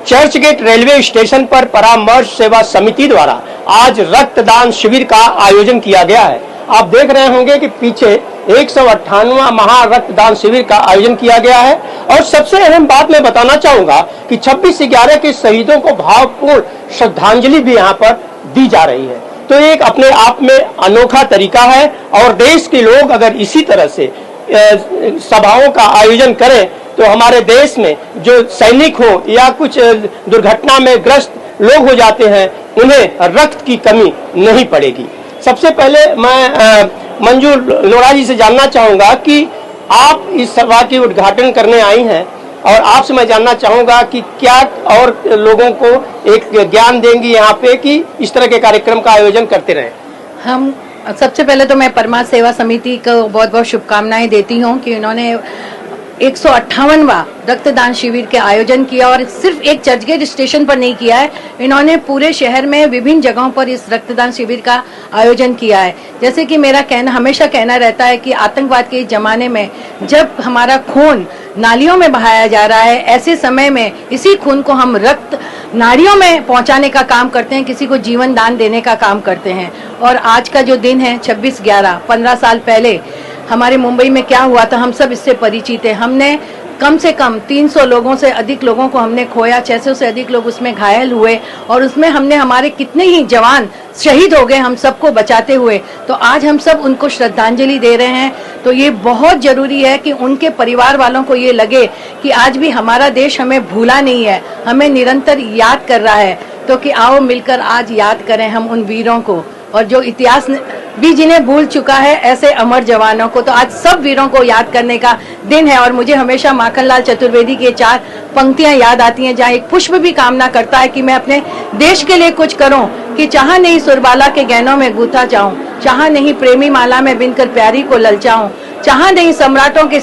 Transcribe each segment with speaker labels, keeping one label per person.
Speaker 1: Church gate railway station पर परामर्श सेवा समिति द्वारा आज रक्तदान शिविर का आयोजन किया गया है। आप देख रहे होंगे कि पीछे 198वां महा रक्तदान शिविर का आयोजन किया गया है। और सबसे अहम बात मैं बताना चाहूंगा कि 26/11 के शहीदों को भावपूर्ण श्रद्धांजलि भी यहाँ पर दी जा रही है। तो एक अपने आप में अनोखा तरीका है और देश के लोग अगर इसी तरह से सभाओं का आयोजन करें तो हमारे देश में जो सैनिक हो या कुछ दुर्घटना में ग्रस्त लोग हो जाते हैं, उन्हें रक्त की कमी नहीं पड़ेगी। सबसे पहले मैं मंजू लोढ़ा जी से जानना चाहूंगा कि आप इस सभा की उद्घाटन करने आई हैं और आपसे मैं जानना चाहूंगा कि क्या और लोगों को एक ज्ञान देंगी यहाँ पे कि इस तरह के कार्यक्रम का आयोजन करते रहें।
Speaker 2: हम सबसे पहले तो मैं परमार्थ सेवा समिति को बहुत बहुत शुभकामनाएं देती हूँ कि उन्होंने 158वां रक्तदान शिविर के आयोजन किया और सिर्फ एक चर्चगेट स्टेशन पर नहीं किया है, इन्होंने पूरे शहर में विभिन्न जगहों पर इस रक्तदान शिविर का आयोजन किया है। जैसे कि मेरा हमेशा कहना रहता है कि आतंकवाद के इस जमाने में जब हमारा खून नालियों में बहाया जा रहा है, ऐसे समय में इसी खून को हम रक्त नाड़ियों में पहुंचाने का काम करते हैं, किसी को जीवन दान देने का काम करते हैं। और आज का जो दिन है 26/11, 15 साल पहले हमारे मुंबई में क्या हुआ था, हम सब इससे परिचित हैं। हमने कम से कम 300 लोगों से अधिक लोगों को हमने खोया, 600 से अधिक लोग उसमें घायल हुए और उसमें हमने हमारे कितने ही जवान शहीद हो गए हम सबको बचाते हुए। तो आज हम सब उनको श्रद्धांजलि दे रहे हैं। तो ये बहुत जरूरी है कि उनके परिवार वालों को ये लगे कि आज भी हमारा देश हमें भूला नहीं है, हमें निरंतर याद कर रहा है। तो कि आओ मिलकर आज याद करें हम उन वीरों को, और जो इतिहास भी जिन्हें भूल चुका है ऐसे अमर जवानों को। तो आज सब वीरों को याद करने का दिन है। और मुझे हमेशा माखनलाल चतुर्वेदी की 4 पंक्तियां याद आती हैं, जहाँ एक पुष्प भी कामना करता है कि मैं अपने देश के लिए कुछ करूं, कि चाह नहीं सुरबाला के गहनों में गूथा जाऊं, चाह नहीं प्रेमी माला में बिनकर प्यारी को ललचाऊं, चाह नहीं सम्राटों के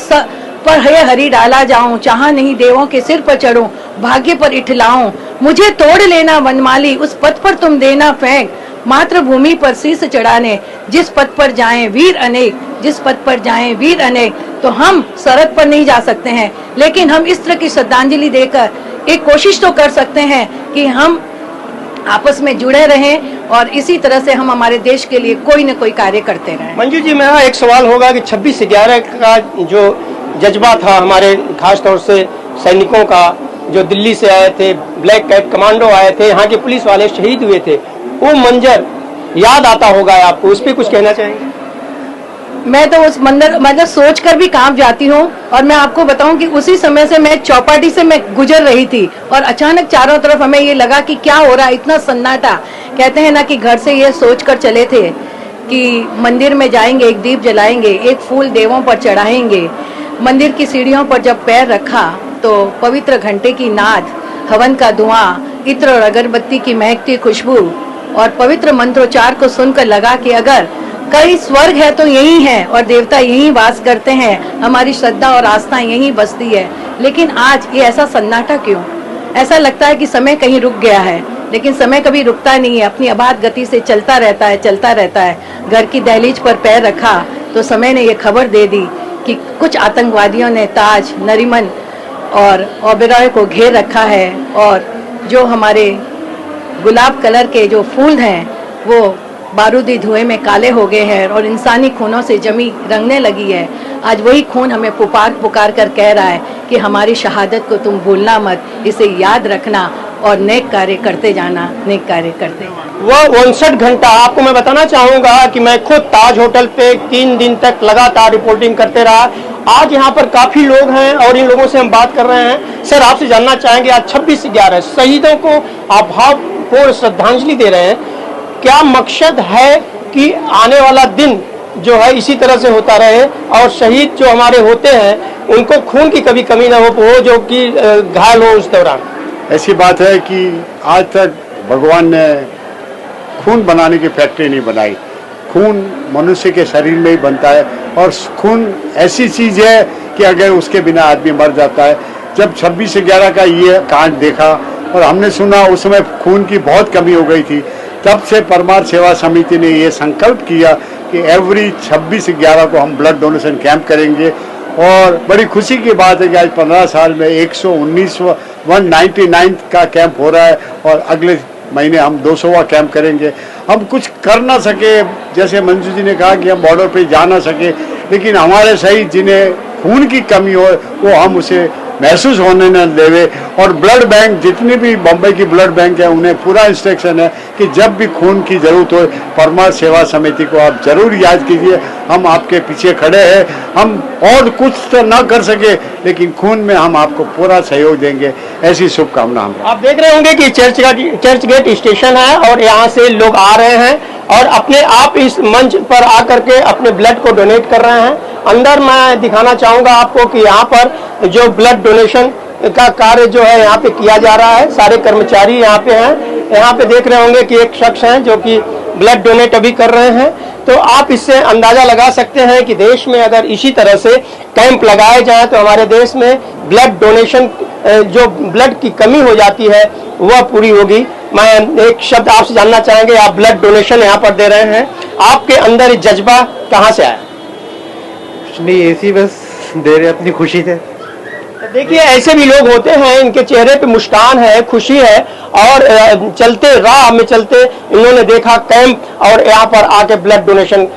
Speaker 2: पर है हरी डाला जाऊं, चाह नहीं देवों के सिर पर चढ़ूं, भाग्य पर इठलाऊं, मुझे तोड़ लेना वनमाली, उस पथ पर तुम देना फेंक, मातृभूमि पर शीश चढ़ाने, जिस पथ पर जाएं वीर अनेक, जिस पथ पर जाएं वीर अनेक। तो हम सरहद पर नहीं जा सकते हैं, लेकिन हम इस तरह की श्रद्धांजलि देकर एक कोशिश तो कर सकते हैं कि हम आपस में जुड़े रहें और इसी तरह से हम हमारे देश के लिए कोई न कोई कार्य करते रहें।
Speaker 1: मंजू जी, मेरा एक सवाल होगा कि 26/11 का जो जज्बा था हमारे खास तौर से सैनिकों का, जो दिल्ली से आए थे, ब्लैक कैप कमांडो आए थे, यहाँ के पुलिस वाले शहीद हुए थे, वो मंजर याद आता होगा आपको, उस पर कुछ कहना चाहेंगे?
Speaker 2: मैं तो उस मंदिर मतलब सोच कर भी कांप जाती हूँ। और मैं आपको बताऊं कि उसी समय से मैं चौपाटी से मैं गुजर रही थी और अचानक चारों तरफ हमें ये लगा कि क्या हो रहा है, इतना सन्नाटा। कहते हैं ना कि घर से ये सोच कर चले थे कि मंदिर में जाएंगे, एक दीप जलाएंगे, एक फूल देवों पर चढ़ाएंगे। मंदिर की सीढ़ियों पर जब पैर रखा तो पवित्र घंटे की नाद, हवन का धुआं, इत्र और अगरबत्ती की महकती खुशबू और पवित्र मंत्रोच्चार को सुनकर लगा कि अगर कई स्वर्ग है तो यही है और देवता यही वास करते हैं, हमारी श्रद्धा और आस्था यही बसती है। लेकिन आज ये ऐसा सन्नाटा क्यों? ऐसा लगता है कि समय कहीं रुक गया है, लेकिन समय कभी रुकता नहीं है, अपनी अबाध गति से चलता रहता है, चलता रहता है। घर की दहलीज पर पैर रखा तो समय ने ये खबर दे दी कि कुछ आतंकवादियों ने ताज, नरीमन और ओबेरॉय को घेर रखा है और जो हमारे गुलाब कलर के जो फूल हैं वो बारूदी धुएं में काले हो गए हैं और इंसानी खूनों से जमी रंगने लगी है। आज वही खून हमें पुकार कर कह रहा है कि हमारी शहादत को तुम भूलना मत, इसे याद रखना और नेक कार्य करते जाना, नेक कार्य करते जाना।
Speaker 1: वह 59 घंटा आपको मैं बताना चाहूंगा कि मैं खुद ताज होटल पे 3 दिन तक लगातार रिपोर्टिंग करते रहा। आज यहाँ पर काफी लोग हैं और इन लोगों से हम बात कर रहे हैं। सर, आपसे जानना चाहेंगे, आज 26/11 शहीदों को आप भावपूर्ण श्रद्धांजलि दे रहे हैं, क्या मकसद है कि आने वाला दिन जो है इसी तरह से होता रहे और शहीद जो हमारे होते हैं उनको खून की कभी कमी ना हो, वो जो कि घायल हो उस दौरान?
Speaker 3: ऐसी बात है कि आज तक भगवान ने खून बनाने की फैक्ट्री नहीं बनाई। खून मनुष्य के शरीर में ही बनता है और खून ऐसी चीज है कि अगर उसके बिना आदमी मर जाता है। जब 26/11 का ये कांड देखा और हमने सुना उस समय खून की बहुत कमी हो गई थी, तब से परमार्थ सेवा समिति ने ये संकल्प किया कि एवरी 26/11 को हम ब्लड डोनेशन कैंप करेंगे और बड़ी खुशी की बात है कि आज 15 साल में 199 का कैंप हो रहा है और अगले महीने हम 200वां कैंप करेंगे। हम कुछ कर ना सके, जैसे मंजू जी ने कहा कि हम बॉर्डर पे जा ना सके, लेकिन हमारे शहीद जिन्हें खून की कमी हो वो हम उसे महसूस होने न देवे। और ब्लड बैंक जितनी भी बम्बई की ब्लड बैंक है उन्हें पूरा इंस्ट्रक्शन है कि जब भी खून की जरूरत हो परमार सेवा समिति को आप जरूर याद कीजिए, हम आपके पीछे खड़े हैं। हम और कुछ तो ना कर सके लेकिन खून में हम आपको पूरा सहयोग देंगे, ऐसी शुभकामना हम।
Speaker 1: आप देख रहे होंगे कि चर्च गेट स्टेशन है और यहाँ से लोग आ रहे हैं और अपने आप इस मंच पर आकर के अपने ब्लड को डोनेट कर रहे हैं। अंदर मैं दिखाना चाहूंगा आपको कि यहाँ पर जो ब्लड डोनेशन का कार्य जो है यहाँ पे किया जा रहा है, सारे कर्मचारी यहाँ पे हैं। यहाँ पे देख रहे होंगे कि एक शख्स हैं जो कि ब्लड डोनेट अभी कर रहे हैं। तो आप इससे अंदाजा लगा सकते हैं कि देश में अगर इसी तरह से कैंप लगाए जाए तो हमारे देश में ब्लड डोनेशन जो ब्लड की कमी हो जाती है वह पूरी होगी। मैं एक शब्द आपसे जानना चाहेंगे, आप ब्लड डोनेशन यहाँ पर दे रहे हैं, आपके अंदर ये जज्बा कहाँ से आया?
Speaker 4: नहीं, ऐसी बस दे रहे अपनी खुशी से।
Speaker 1: देखिए ऐसे भी लोग होते हैं, इनके चेहरे पे मुस्कान है, खुशी है और चलते राह में चलते इन्होंने देखा कैंप और यहाँ पर आके ब्लड डोनेशन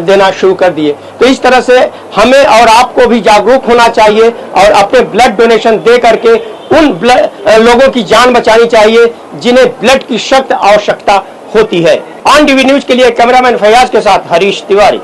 Speaker 1: देना शुरू कर दिए। तो इस तरह से हमें और आपको भी जागरूक होना चाहिए और अपने ब्लड डोनेशन दे करके उन लोगों की जान बचानी चाहिए जिन्हें ब्लड की सख्त आवश्यकता होती है। ऑन टीवी न्यूज के लिए कैमरामैन फैयाज के साथ हरीश तिवारी।